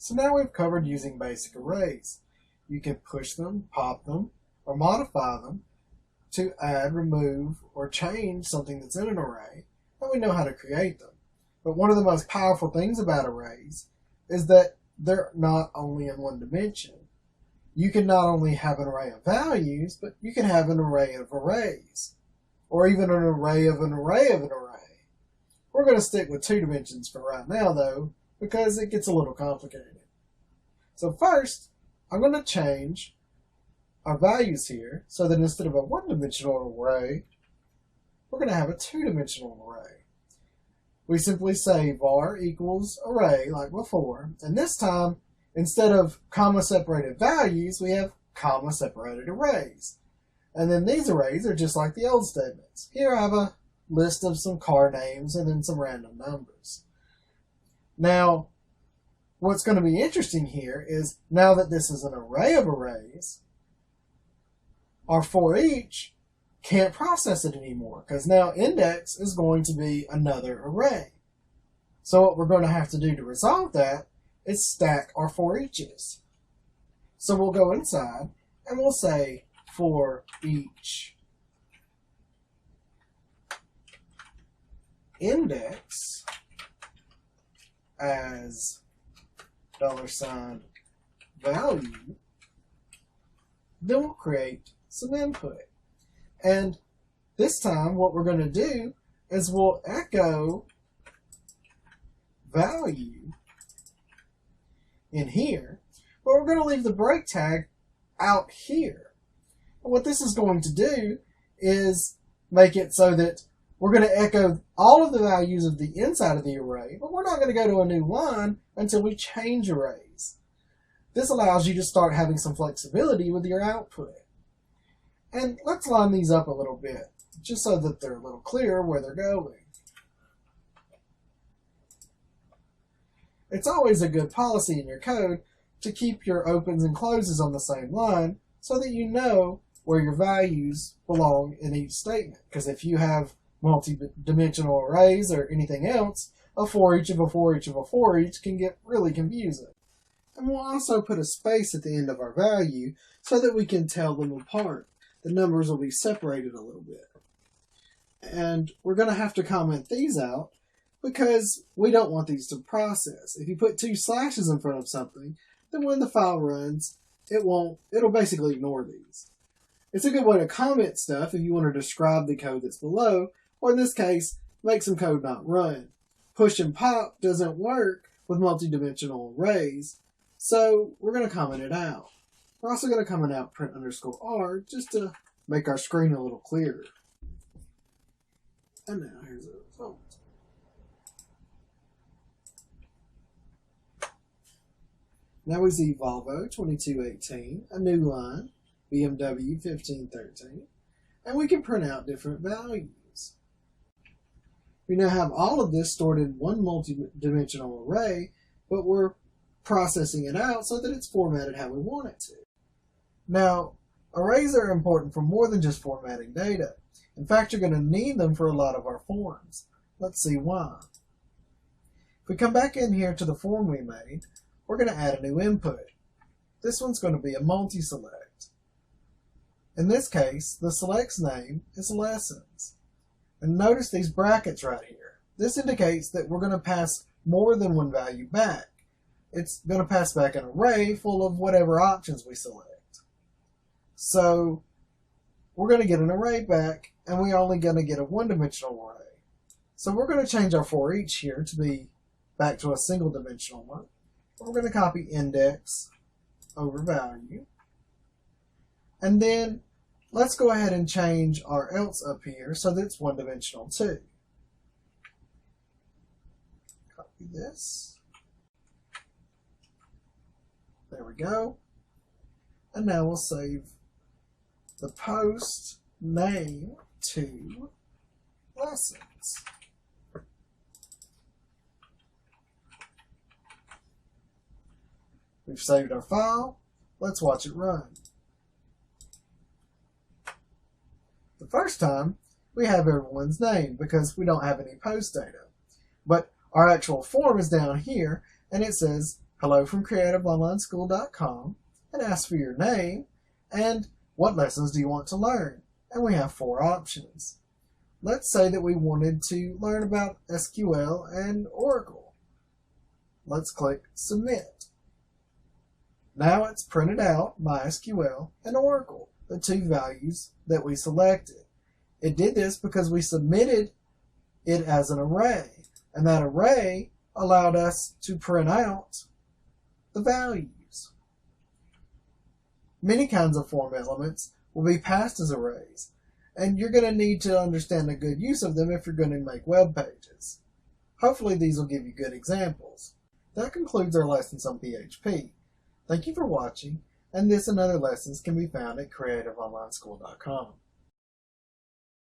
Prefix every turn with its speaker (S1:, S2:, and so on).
S1: So now we've covered using basic arrays. You can push them, pop them, or modify them to add, remove, or change something that's in an array, and we know how to create them. But one of the most powerful things about arrays is that they're not only in one dimension. You can not only have an array of values, but you can have an array of arrays, or even an array of an array of an array. We're going to stick with 2 dimensions for right now, though, because it gets a little complicated. So first, I'm going to change our values here so that instead of a 1-dimensional array, we're going to have a 2-dimensional array. We simply say var equals array like before, and this time, instead of comma separated values, we have comma separated arrays. And then these arrays are just like the old statements. Here I have a list of some car names and then some random numbers. Now, what's going to be interesting here is now that this is an array of arrays, our for each can't process it anymore because now index is going to be another array. So what we're going to have to do to resolve that is stack our for eaches. So we'll go inside and we'll say for each index as $value, then we'll create some input. And this time what we're going to do is we'll echo value in here, but we're going to leave the break tag out here. And what this is going to do is make it so that we're going to echo all of the values of the inside of the array, but we're not going to go to a new line until we change arrays. This allows you to start having some flexibility with your output. And let's line these up a little bit, just so that they're a little clearer where they're going. It's always a good policy in your code to keep your opens and closes on the same line so that you know where your values belong in each statement. Because if you have multi-dimensional arrays or anything else, a for each of a for each of a for each can get really confusing. And we'll also put a space at the end of our value so that we can tell them apart. The numbers will be separated a little bit. And we're going to have to comment these out because we don't want these to process. If you put 2 slashes in front of something, then when the file runs, it'll basically ignore these. It's a good way to comment stuff if you want to describe the code that's below, or in this case, make some code not run. Push and pop doesn't work with multi-dimensional arrays, so we're going to comment it out. We're also going to comment out print_r just to make our screen a little clearer. And now here's the result. Now we see Volvo 2218, a new line, BMW 1513, and we can print out different values. We now have all of this stored in one multi-dimensional array, but we're processing it out so that it's formatted how we want it to. Now, arrays are important for more than just formatting data. In fact, you're going to need them for a lot of our forms. Let's see why. If we come back in here to the form we made, we're going to add a new input. This one's going to be a multi-select. In this case, the select's name is lessons. And notice these brackets right here. This indicates that we're going to pass more than one value back. It's going to pass back an array full of whatever options we select. So we're going to get an array back, and we're only going to get a 1-dimensional array. So we're going to change our for each here to be back to a single-dimensional one. We're going to copy index over value. And then let's go ahead and change our else up here so that it's 1-dimensional too. Copy this. There we go. And now we'll save the post name to lessons. We've saved our file. Let's watch it run. The first time, we have everyone's name because we don't have any post data. But our actual form is down here, and it says hello from creativeonlineschool.com, and ask for your name and what lessons do you want to learn. And we have 4 options. Let's say that we wanted to learn about SQL and Oracle. Let's click Submit. Now it's printed out MySQL and Oracle, the 2 values that we selected. It did this because we submitted it as an array, and that array allowed us to print out the values. Many kinds of form elements will be passed as arrays, and you're going to need to understand a good use of them if you're going to make web pages. Hopefully these will give you good examples. That concludes our lessons on PHP. Thank you for watching, and this and other lessons can be found at creativeonlineschool.com.